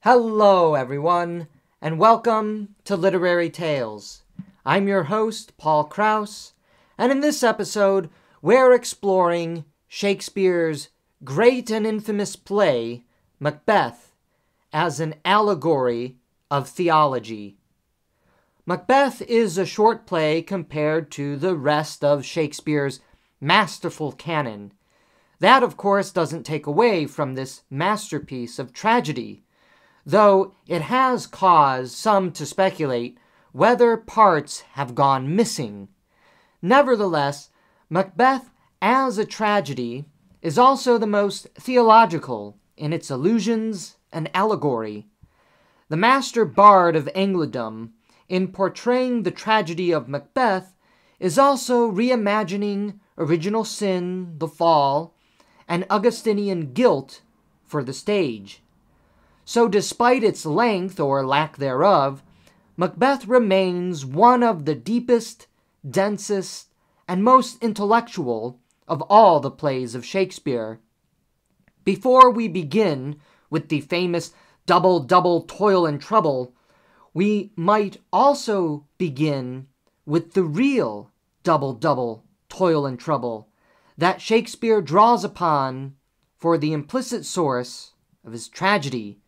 Hello, everyone, and welcome to Literary Tales. I'm your host, Paul Krause, and in this episode, we're exploring Shakespeare's great and infamous play, Macbeth, as an allegory of theology. Macbeth is a short play compared to the rest of Shakespeare's masterful canon. That, of course, doesn't take away from this masterpiece of tragedy, though it has caused some to speculate whether parts have gone missing. Nevertheless, Macbeth as a tragedy is also the most theological in its allusions and allegory. The master bard of Englandom, in portraying the tragedy of Macbeth, is also reimagining original sin, the fall, and Augustinian guilt for the stage. So despite its length or lack thereof, Macbeth remains one of the deepest, densest, and most intellectual of all the plays of Shakespeare. Before we begin with the famous double, double, toil and trouble, we might also begin with the real double, double, toil and trouble that Shakespeare draws upon for the implicit source of his tragedy.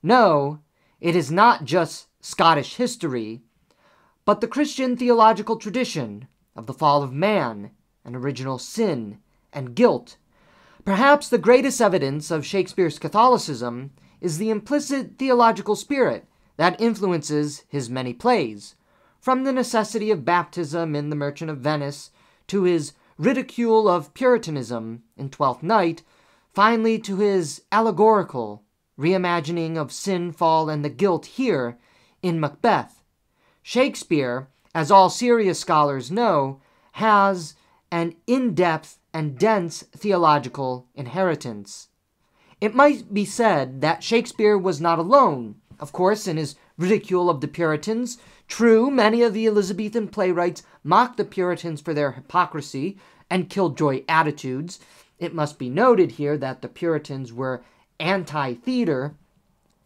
No, it is not just Scottish history, but the Christian theological tradition of the fall of man and original sin and guilt. Perhaps the greatest evidence of Shakespeare's Catholicism is the implicit theological spirit that influences his many plays, from the necessity of baptism in The Merchant of Venice to his ridicule of Puritanism in Twelfth Night, finally to his allegorical reimagining of sin, fall, and the guilt here in Macbeth. Shakespeare, as all serious scholars know, has an in-depth and dense theological inheritance. It might be said that Shakespeare was not alone, of course, in his ridicule of the Puritans. True, many of the Elizabethan playwrights mocked the Puritans for their hypocrisy and killjoy attitudes. It must be noted here that the Puritans were anti-theater.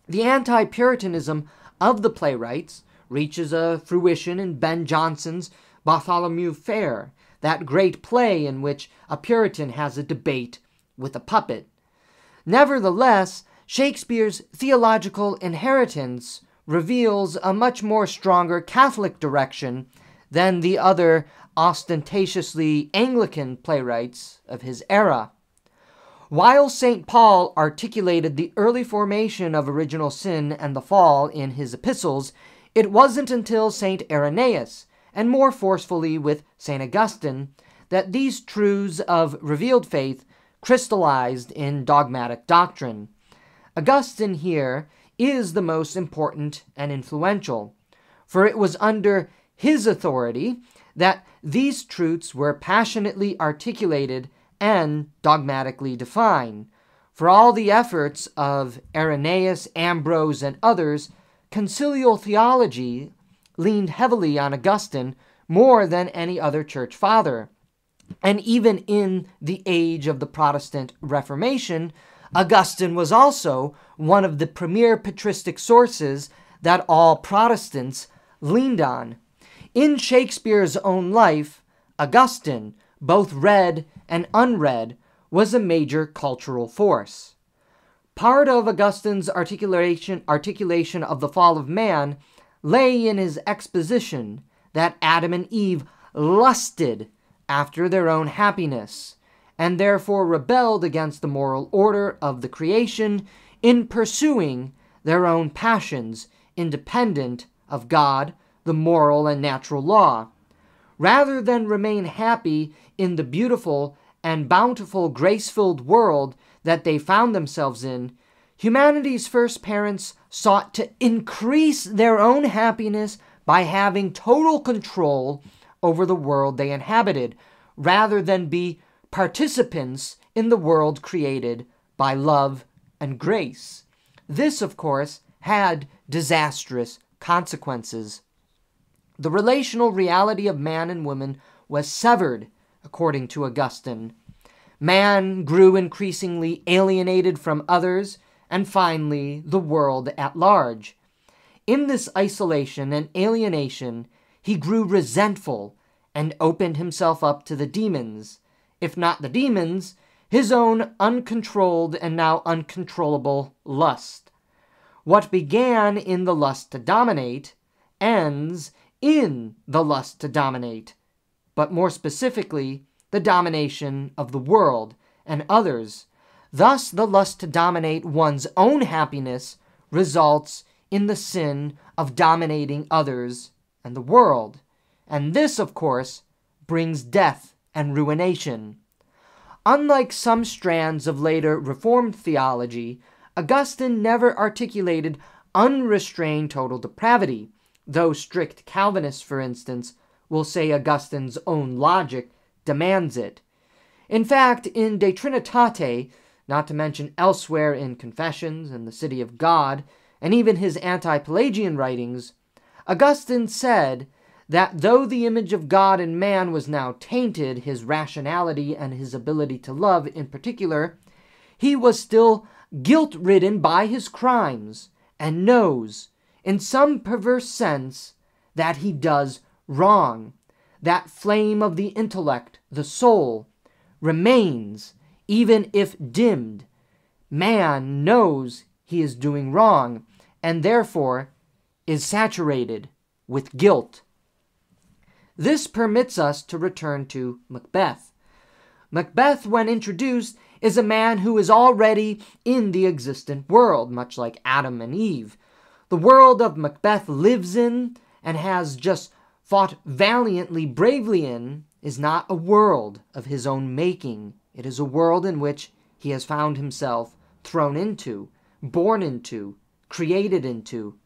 The anti-Puritanism of the playwrights reaches a fruition in Ben Jonson's Bartholomew Fair, that great play in which a Puritan has a debate with a puppet. Nevertheless, Shakespeare's theological inheritance reveals a much more stronger Catholic direction than the other ostentatiously Anglican playwrights of his era. While St. Paul articulated the early formation of original sin and the fall in his epistles, it wasn't until St. Irenaeus, and more forcefully with St. Augustine, that these truths of revealed faith crystallized in dogmatic doctrine. Augustine here is the most important and influential, for it was under his authority that these truths were passionately articulated and dogmatically defined. For all the efforts of Irenaeus, Ambrose, and others, concilial theology leaned heavily on Augustine more than any other church father. And even in the age of the Protestant Reformation, Augustine was also one of the premier patristic sources that all Protestants leaned on. In Shakespeare's own life, Augustine, both read and unread, was a major cultural force. Part of Augustine's articulation of the fall of man lay in his exposition that Adam and Eve lusted after their own happiness, and therefore rebelled against the moral order of the creation in pursuing their own passions, independent of God, the moral and natural law. Rather than remain happy in the beautiful and bountiful, grace-filled world that they found themselves in, humanity's first parents sought to increase their own happiness by having total control over the world they inhabited, rather than be participants in the world created by love and grace. This, of course, had disastrous consequences. The relational reality of man and woman was severed, according to Augustine. Man grew increasingly alienated from others and finally the world at large. In this isolation and alienation, he grew resentful and opened himself up to the demons, if not the demons, his own uncontrolled and now uncontrollable lust. What began in the lust to dominate ends in the lust to dominate, but more specifically, the domination of the world and others. Thus, the lust to dominate one's own happiness results in the sin of dominating others and the world. And this, of course, brings death and ruination. Unlike some strands of later Reformed theology, Augustine never articulated unrestrained total depravity, though strict Calvinists, for instance, will say Augustine's own logic demands it. In fact, in De Trinitate, not to mention elsewhere in Confessions and the City of God, and even his anti-Pelagian writings, Augustine said that though the image of God in man was now tainted, his rationality and his ability to love in particular, he was still guilt-ridden by his crimes, and knows, in some perverse sense, that he does wrong. That flame of the intellect, the soul, remains, even if dimmed. Man knows he is doing wrong, and therefore is saturated with guilt. This permits us to return to Macbeth. Macbeth, when introduced, is a man who is already in the existent world, much like Adam and Eve. The world of Macbeth lives in and has just fought valiantly, bravely in, is not a world of his own making. It is a world in which he has found himself thrown into, born into, created into.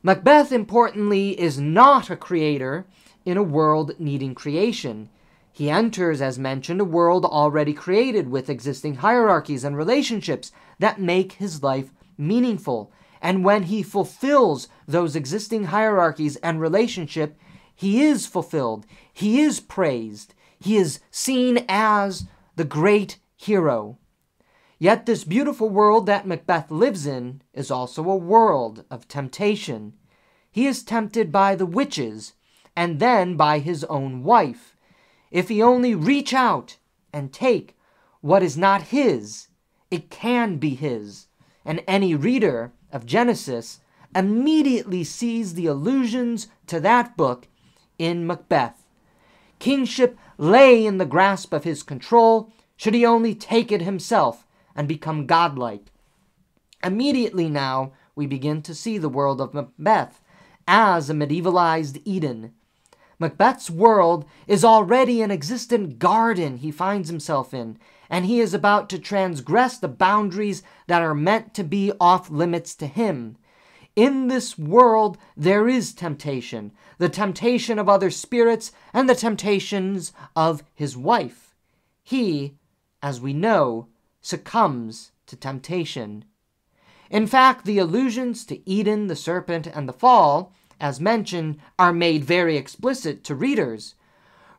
Macbeth, importantly, is not a creator in a world needing creation. He enters, as mentioned, a world already created with existing hierarchies and relationships that make his life meaningful. And when he fulfills those existing hierarchies and relationship, he is fulfilled. He is praised. He is seen as the great hero. Yet this beautiful world that Macbeth lives in is also a world of temptation. He is tempted by the witches, and then by his own wife. If he only reach out and take what is not his, it can be his. And any reader of Genesis immediately sees the allusions to that book in Macbeth. Kingship lay in the grasp of his control, should he only take it himself and become godlike. Immediately now, we begin to see the world of Macbeth as a medievalized Eden. Macbeth's world is already an existent garden he finds himself in, and he is about to transgress the boundaries that are meant to be off limits to him. In this world there is temptation, the temptation of other spirits and the temptations of his wife. He, as we know, succumbs to temptation. In fact, the allusions to Eden, the serpent, and the fall, as mentioned, are made very explicit to readers.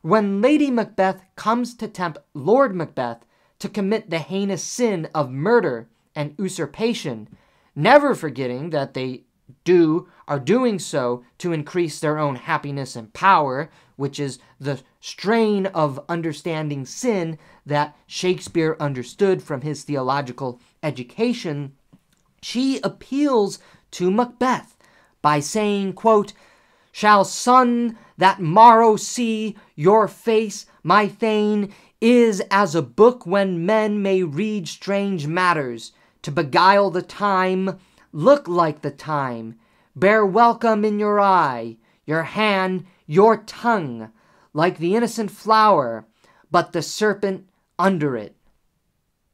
When Lady Macbeth comes to tempt Lord Macbeth to commit the heinous sin of murder and usurpation, never forgetting that they are doing so to increase their own happiness and power, which is the strain of understanding sin that Shakespeare understood from his theological education, she appeals to Macbeth by saying, quote, "Shall sun that morrow see your face, my thane, is as a book when men may read strange matters, to beguile the time, look like the time, bear welcome in your eye, your hand, your tongue, like the innocent flower, but the serpent under it."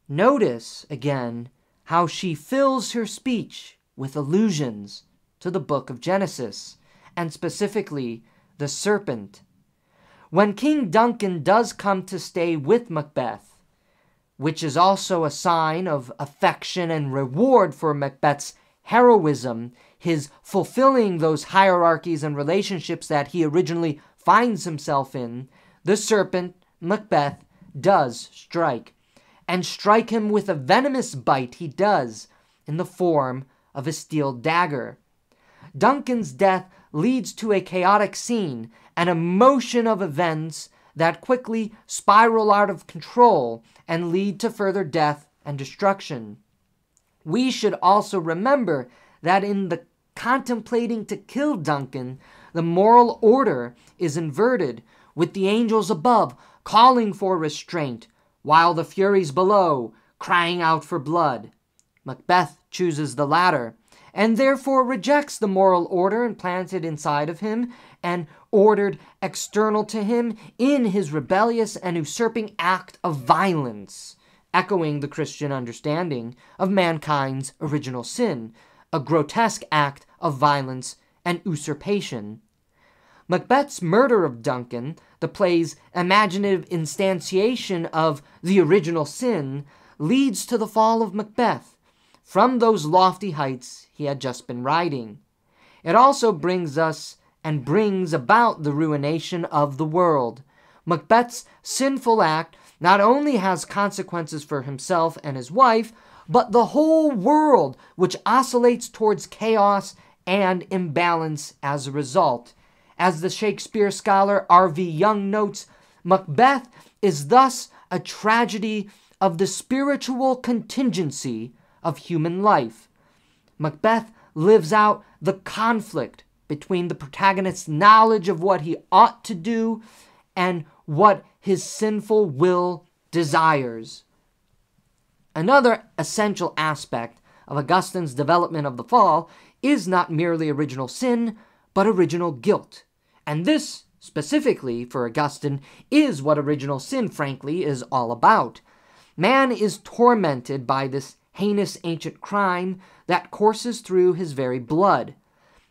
Notice, again, how she fills her speech with allusions to the book of Genesis, and specifically the serpent. When King Duncan does come to stay with Macbeth, which is also a sign of affection and reward for Macbeth's heroism, his fulfilling those hierarchies and relationships that he originally finds himself in, the serpent, Macbeth, does strike. And strike him with a venomous bite he does. in the form of a steel dagger. Duncan's death leads to a chaotic scene, an emotion of events that quickly spiral out of control and lead to further death and destruction. We should also remember that in the contemplating to kill Duncan, the moral order is inverted, with the angels above calling for restraint, while the furies below crying out for blood. Macbeth chooses the latter, and therefore rejects the moral order implanted inside of him and ordered external to him in his rebellious and usurping act of violence, echoing the Christian understanding of mankind's original sin, a grotesque act of violence and usurpation. Macbeth's murder of Duncan, the play's imaginative instantiation of the original sin, leads to the fall of Macbeth from those lofty heights he had just been riding. It also brings about the ruination of the world. Macbeth's sinful act not only has consequences for himself and his wife, but the whole world, which oscillates towards chaos and imbalance as a result. As the Shakespeare scholar R.V. Young notes, Macbeth is thus a tragedy of the spiritual contingency of human life. Macbeth lives out the conflict between the protagonist's knowledge of what he ought to do and what his sinful will desires. Another essential aspect of Augustine's development of the fall is not merely original sin, but original guilt. And this, specifically for Augustine, is what original sin, frankly, is all about. Man is tormented by this heinous ancient crime that courses through his very blood.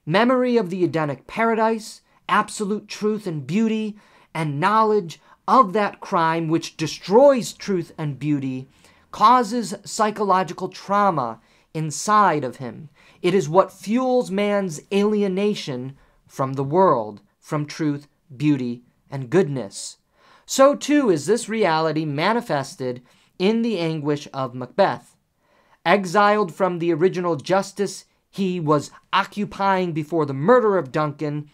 Memory of the Edenic paradise, absolute truth and beauty, and knowledge of that crime which destroys truth and beauty causes psychological trauma inside of him. It is what fuels man's alienation from the world, from truth, beauty, and goodness. So too is this reality manifested in the anguish of Macbeth. Exiled from the original justice he was occupying before the murder of Duncan,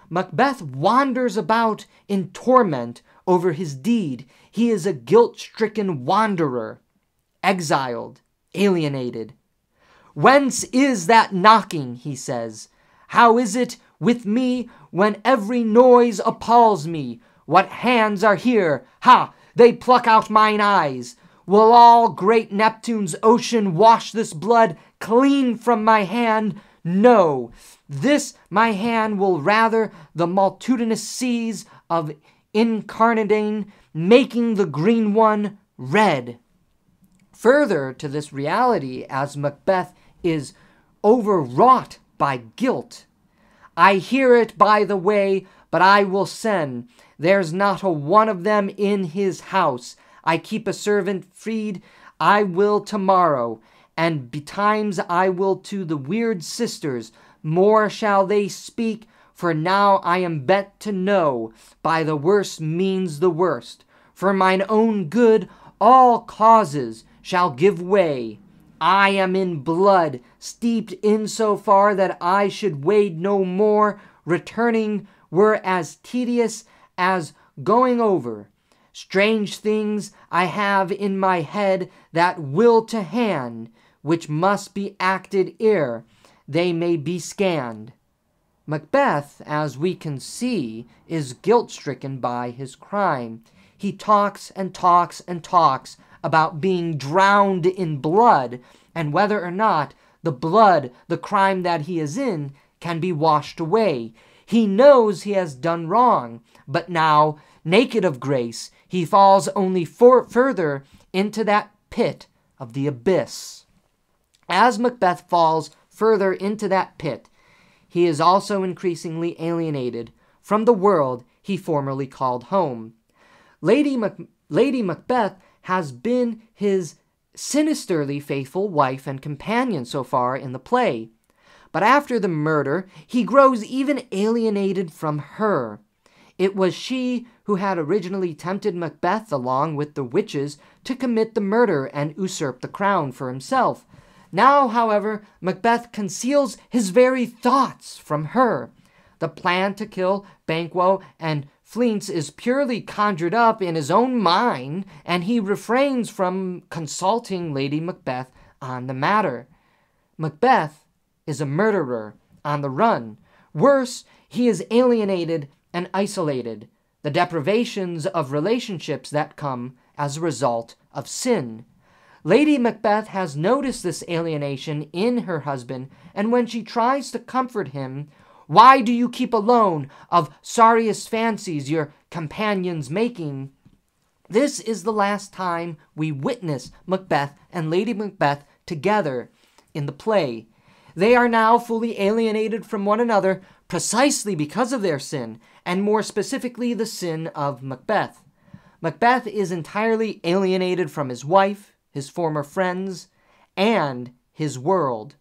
Macbeth wanders about in torment over his deed. He is a guilt-stricken wanderer, exiled, alienated. "Whence is that knocking?" he says. "How is it with me when every noise appalls me? What hands are here? Ha! They pluck out mine eyes. Will all great Neptune's ocean wash this blood clean from my hand? No, this my hand will rather the multitudinous seas of Incarnadine, making the green one red." Further to this reality, as Macbeth is overwrought by guilt, "I hear it by the way, but I will send. There's not a one of them in his house. I keep a servant freed, I will tomorrow, and betimes I will to the weird sisters, more shall they speak, for now I am bent to know, by the worst means the worst. For mine own good, all causes shall give way. I am in blood, steeped in so far that I should wade no more, returning were as tedious as going over. Strange things I have in my head that will to hand, which must be acted ere they may be scanned." Macbeth, as we can see, is guilt-stricken by his crime. He talks and talks and talks about being drowned in blood, and whether or not the blood, the crime that he is in, can be washed away. He knows he has done wrong, but now, naked of grace, he falls only further into that pit of the abyss. As Macbeth falls further into that pit, he is also increasingly alienated from the world he formerly called home. Lady Macbeth has been his sinisterly faithful wife and companion so far in the play, but after the murder, he grows even alienated from her. It was she who had originally tempted Macbeth along with the witches to commit the murder and usurp the crown for himself. Now, however, Macbeth conceals his very thoughts from her. The plan to kill Banquo and Fleance is purely conjured up in his own mind, and he refrains from consulting Lady Macbeth on the matter. Macbeth is a murderer on the run. Worse, he is alienated and isolated, the deprivations of relationships that come as a result of sin. Lady Macbeth has noticed this alienation in her husband, and when she tries to comfort him, "Why do you keep alone of sorriest fancies your companions making?" This is the last time we witness Macbeth and Lady Macbeth together in the play. They are now fully alienated from one another precisely because of their sin, and more specifically the sin of Macbeth. Macbeth is entirely alienated from his wife, his former friends, and his world.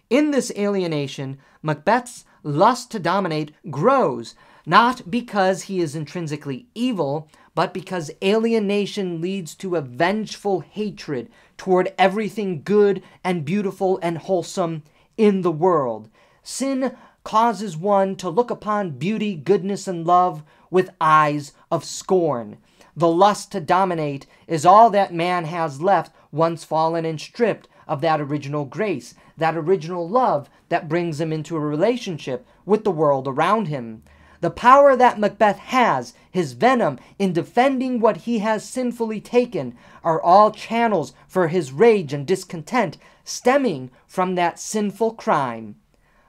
In this alienation, Macbeth's lust to dominate grows, not because he is intrinsically evil, but because alienation leads to a vengeful hatred toward everything good and beautiful and wholesome in the world. Sin causes one to look upon beauty, goodness, and love with eyes of scorn. The lust to dominate is all that man has left once fallen and stripped of that original grace, that original love that brings him into a relationship with the world around him. The power that Macbeth has, his venom in defending what he has sinfully taken, are all channels for his rage and discontent stemming from that sinful crime.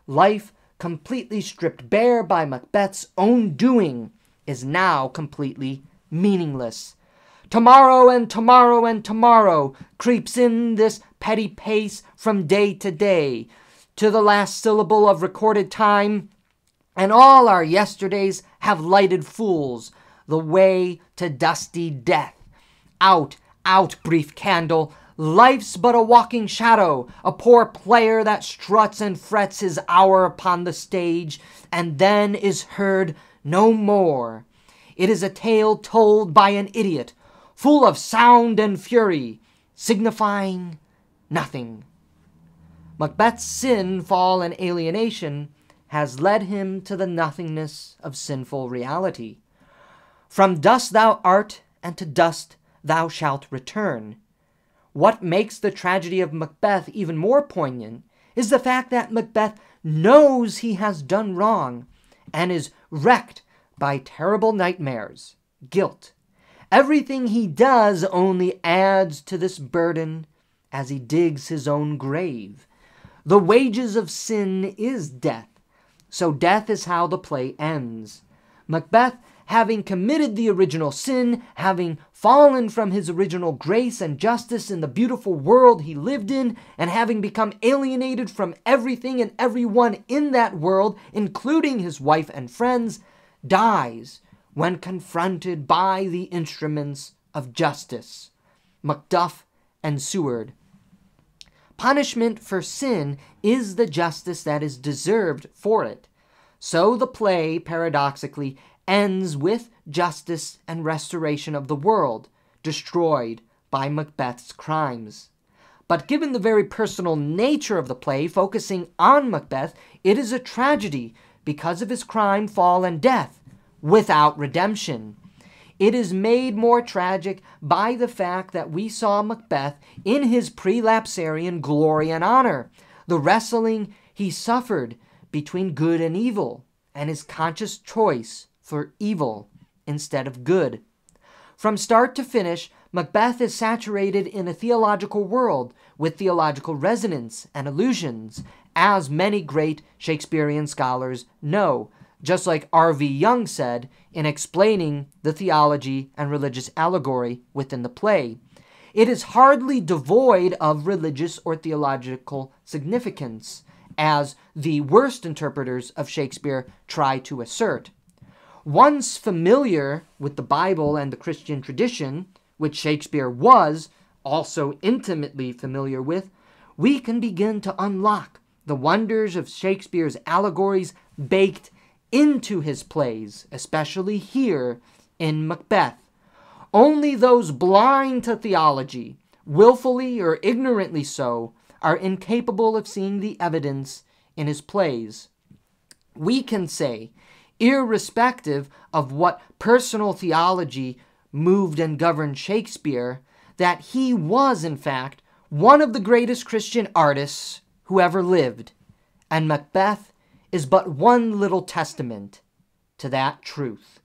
Life, completely stripped bare by Macbeth's own doing, is now completely meaningless. Tomorrow and tomorrow and tomorrow creeps in this petty pace from day to day, to the last syllable of recorded time, and all our yesterdays have lighted fools the way to dusty death. Out, out, brief candle! Life's but a walking shadow, a poor player that struts and frets his hour upon the stage, and then is heard no more. It is a tale told by an idiot, full of sound and fury, signifying nothing. Macbeth's sin, fall, and alienation has led him to the nothingness of sinful reality. From dust thou art, and to dust thou shalt return. What makes the tragedy of Macbeth even more poignant is the fact that Macbeth knows he has done wrong and is wrecked by terrible nightmares, guilt. Everything he does only adds to this burden as he digs his own grave. The wages of sin is death, so death is how the play ends. Macbeth, having committed the original sin, having fallen from his original grace and justice in the beautiful world he lived in, and having become alienated from everything and everyone in that world, including his wife and friends, dies when confronted by the instruments of justice, Macduff and Seward. Punishment for sin is the justice that is deserved for it. So the play, paradoxically, ends with justice and restoration of the world, destroyed by Macbeth's crimes. But given the very personal nature of the play, focusing on Macbeth, it is a tragedy because of his crime, fall, and death, without redemption. It is made more tragic by the fact that we saw Macbeth in his prelapsarian glory and honor, the wrestling he suffered between good and evil, and his conscious choice for evil instead of good. From start to finish, Macbeth is saturated in a theological world with theological resonance and allusions, as many great Shakespearean scholars know, just like R.V. Young said in explaining the theology and religious allegory within the play. It is hardly devoid of religious or theological significance, as the worst interpreters of Shakespeare try to assert. Once familiar with the Bible and the Christian tradition, which Shakespeare was also intimately familiar with, we can begin to unlock the wonders of Shakespeare's allegories baked into his plays, especially here in Macbeth. Only those blind to theology, willfully or ignorantly so, are incapable of seeing the evidence in his plays. We can say, irrespective of what personal theology moved and governed Shakespeare, that he was, in fact, one of the greatest Christian artists who ever lived, and Macbeth is but one little testament to that truth.